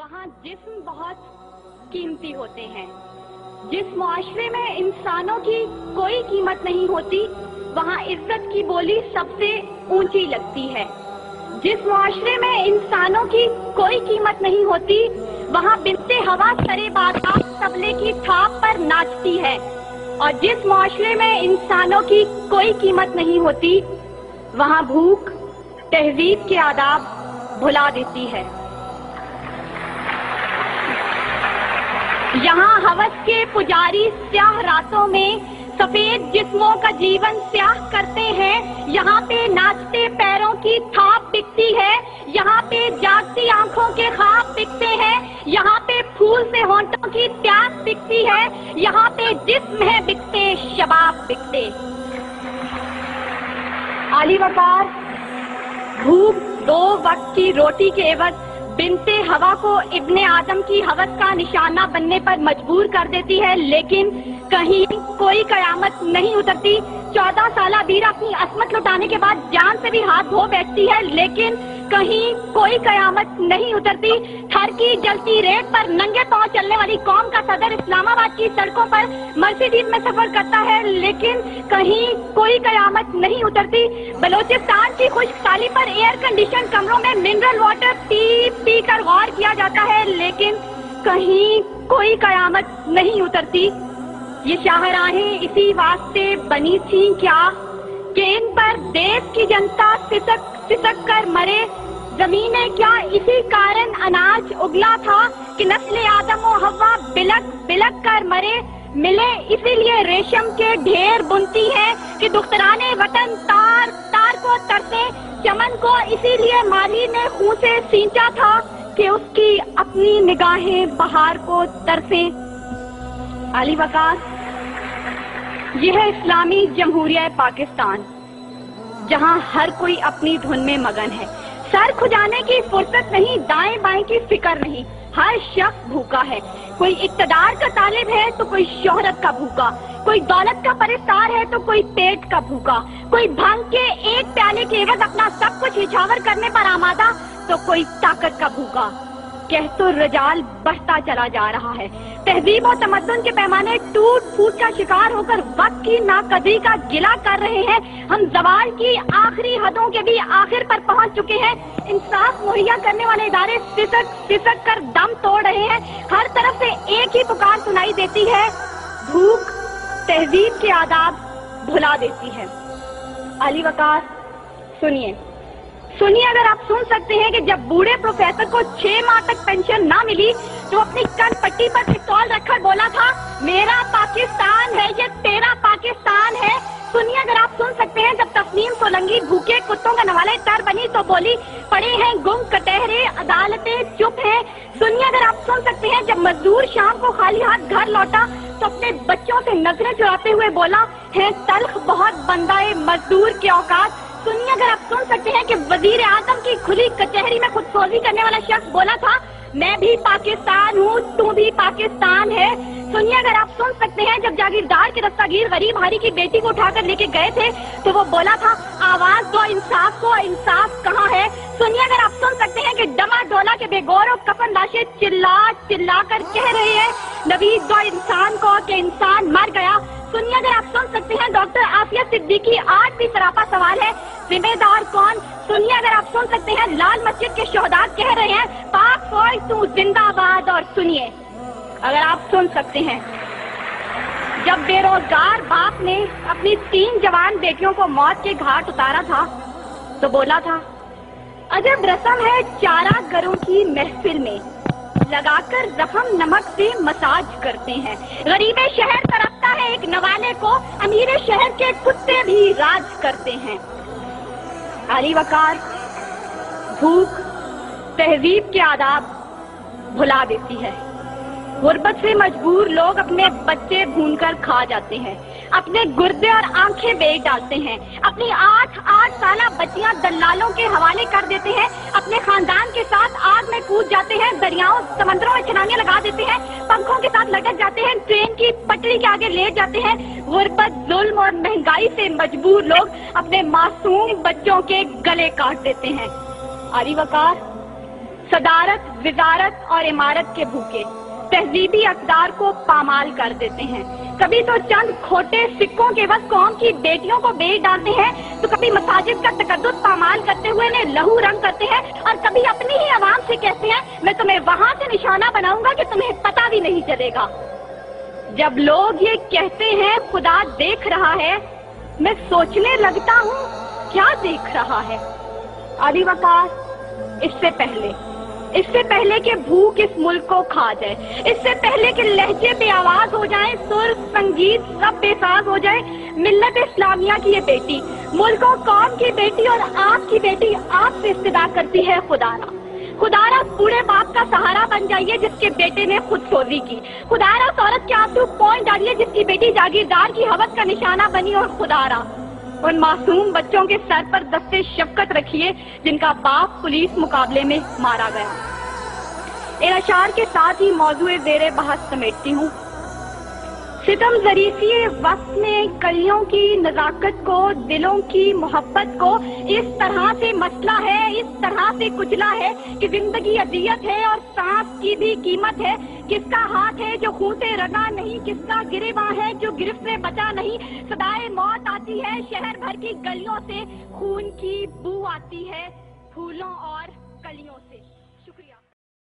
वहाँ जिस्म बहुत कीमती होते हैं। जिस मुआशरे में इंसानों की कोई कीमत नहीं होती, वहाँ इज्जत की बोली सबसे ऊंची लगती है। जिस मुआशरे में इंसानों की कोई कीमत नहीं होती, वहाँ बिनते हवा सरे बादशाह तबले की थाप पर नाचती है। और जिस मुआशरे में इंसानों की कोई कीमत नहीं होती, वहाँ भूख तहजीब के आदाब भुला देती है। यहाँ हवस के पुजारी स्याह रातों में सफेद जिस्मों का जीवन स्याह करते हैं। यहाँ पे नाचते पैरों की थाप बिकती है, यहाँ पे जागती आंखों के ख्वाब बिकते हैं, यहाँ पे फूल से होंठों की प्यास बिकती है, यहाँ पे जिस्म है बिकते शबाब बिकते। आली वकार भूख 2 वक्त की रोटी के एवज बिनते हवा को इब्ने आदम की हवस का निशाना बनने पर मजबूर कर देती है, लेकिन कहीं कोई कयामत नहीं उतरती। 14 साला बीरा अपनी असमत लुटाने के बाद जान से भी हाथ धो बैठती है, लेकिन कहीं कोई कयामत नहीं उतरती। थर की जलती रेत पर नंगे पांव चलने वाली कौम का सदर इस्लामाबाद की सड़कों पर मर्सिडीज में सफर करता है, लेकिन कहीं कोई कयामत नहीं उतरती। बलोचिस्तान की खुश्क-साली पर एयर कंडीशन कमरों में मिनरल वाटर पी पी कर गौर किया जाता है, लेकिन कहीं कोई कयामत नहीं उतरती। ये शाहराहें इसी वास्ते बनी थी क्या कि इन पर देश की जनता सिसक सिसक कर मरे। जमीनें क्या इसी कारण अनाज उगला था कि नस्ल आदम और हव्वा बिलक बिलक कर मरे। मिले इसीलिए रेशम के ढेर बुनती है कि दुख्तराने वतन तार तार को तरसे। चमन को इसीलिए माली ने खून से सींचा था कि उसकी अपनी निगाहें बहार को तरसे। आली वकार, यह है इस्लामी जमहूरिया पाकिस्तान, जहां हर कोई अपनी धुन में मगन है। सर खुजाने की फुर्सत नहीं, दाएं बाएं की फिक्र नहीं। हर शख्स भूखा है। कोई इक्तदार का तालिब है तो कोई शोहरत का भूखा, कोई दौलत का परिस्तार है तो कोई पेट का भूखा, कोई भांग के एक प्याले के एवज अपना सब कुछ निछावर करने पर आमादा तो कोई ताकत का भूखा। कह तो रजाल बढ़ता चला जा रहा है। तहजीब और तमद्दुन के पैमाने टूट फूट का शिकार होकर वक्त की नाकदरी का गिला कर रहे हैं। हम ज़वाल की आखिरी हदों के भी आखिर पर पहुंच चुके हैं। इंसाफ मुहैया करने वाले इदारे सिसक सिसक कर दम तोड़ रहे हैं। हर तरफ से एक ही पुकार सुनाई देती है, भूख तहजीब के आदाब भुला देती है। अली वकार, सुनिए सुनिए, अगर आप सुन सकते हैं कि जब बूढ़े प्रोफेसर को 6 माह तक पेंशन ना मिली तो अपनी कन पट्टी पर पिस्तौल रखकर बोला था, मेरा पाकिस्तान है ये तेरा पाकिस्तान है। सुनिए अगर आप सुन सकते हैं जब तस्नीम सोलंकी भूखे कुत्तों का नवाले तर बनी तो बोली, पड़े हैं गुम कटहरे अदालतें चुप हैं। सुनिए अगर आप सुन सकते हैं जब मजदूर शाम को खाली हाथ घर लौटा तो अपने बच्चों से नजरें चुराते हुए बोला, है तल्ख बहुत बंदाए मजदूर के औकात। सुनिए अगर आप सुन सकते हैं कि वजीर आजम की खुली कचहरी में खुदसोजी करने वाला शख्स बोला था, मैं भी पाकिस्तान हूँ, तू भी पाकिस्तान है। सुनिए अगर आप सुन सकते हैं जब जागीरदार के दस्तागीर गरीब हारी की बेटी को उठाकर लेके गए थे तो वो बोला था, आवाज दो इंसाफ को, इंसाफ कहाँ है। सुनिए अगर आप सुन सकते हैं कि डमा डोला के बेगौर और कफन लाशें चिल्ला चिल्ला कर कह रहे हैं, नबी दो इंसान को कि इंसान मर गया। सुनिए अगर आप सुन सकते हैं डॉक्टर आफिया सिद्दीकी आज भी सरापा सवाल है, जिम्मेदार कौन। सुनिए अगर आप सुन सकते हैं लाल मस्जिद के शोहदा कह रहे हैं, पाक फौज तू जिंदाबाद। और सुनिए अगर आप सुन सकते हैं जब बेरोजगार बाप ने अपनी 3 जवान बेटियों को मौत के घाट उतारा था तो बोला था, अजब रस्म है चारा गरों की महफिल में, लगाकर जख्म नमक से मसाज करते हैं। गरीबे शहर तरफता है एक नवाले को, अमीरे शहर के कुत्ते भी राज करते हैं। अली वकार, भूख तहजीब के आदाब भुला देती है। गुर्बत से मजबूर लोग अपने बच्चे भूनकर खा जाते हैं, अपने गुर्दे और आंखें बेच डालते हैं, अपनी 8 साला बच्चियां दलालों के हवाले कर देते हैं, अपने खानदान के साथ आग में कूद जाते हैं, दरियाओं समंदरों में छलांगे लगा देते हैं, पंखों के साथ लटक जाते हैं, ट्रेन की पटरी के आगे लेट जाते हैं। गुर्बत, जुल्म और महंगाई से मजबूर लोग अपने मासूम बच्चों के गले काट देते हैं। अली वकार, صدارت، وزارت اور عمارت کے بھوکے تہذیبی اقدار کو پامال کر دیتے ہیں. کبھی تو چند کھوٹے سکوں کے بس قوم کی بیٹیوں کو بیچ ڈالتے ہیں، تو کبھی مساجد کا تقدس پامال کرتے ہوئے انہیں لہو رنگ کرتے ہیں، اور کبھی اپنی ہی عوام سے کہتے ہیں میں تمہیں وہاں سے نشانہ بناؤں گا کہ تمہیں پتہ بھی نہیں چلے گا. جب لوگ یہ کہتے ہیں خدا دیکھ رہا ہے، میں سوچنے لگتا ہوں کیا دیکھ رہا ہے. علی وقار، اس سے پہلے کہ بھوک اس ملک کو کھا جائے، اس سے پہلے کہ لہجے بے آواز ہو جائیں، سر سنگیت سب بے ساز ہو جائے، ملت اسلامیہ کی یہ بیٹی، ملک و قوم کی بیٹی اور آپ کی بیٹی آپ سے استدعا کرتی ہے خدارا بوڑھے باپ کا سہارا بن جائیے جس کے بیٹے نے خود سوزی کی. خدارا اس عورت کے آنسو پوئنٹ ڈالیے جس کی بیٹی جاگیردار کی ہوس کا نشانہ بنی. اور خدارا ان معصوم بچوں کے سر پر دستے شفقت رکھیے جن کا باپ پولیس مقابلے میں مارا گیا. ان اشعار کے ساتھ ہی موضوع زیر بحث سمیٹتی ہوں. ستم ظریفی وقت نے کلیوں کی نزاکت کو، دلوں کی محبت کو اس طرح سے مسئلہ ہے، اس طرح سے کچلا ہے کہ زندگی اذیت ہے اور سانس کی بھی قیمت ہے. کس کا ہاتھ ہے جو خون سے رنگا نہیں، کس کا گریباں ہے جو گرفت سے بچا نہیں. صدائے موت آتی ہے شہر بھر کی گلیوں سے، خون کی بو آتی ہے پھولوں اور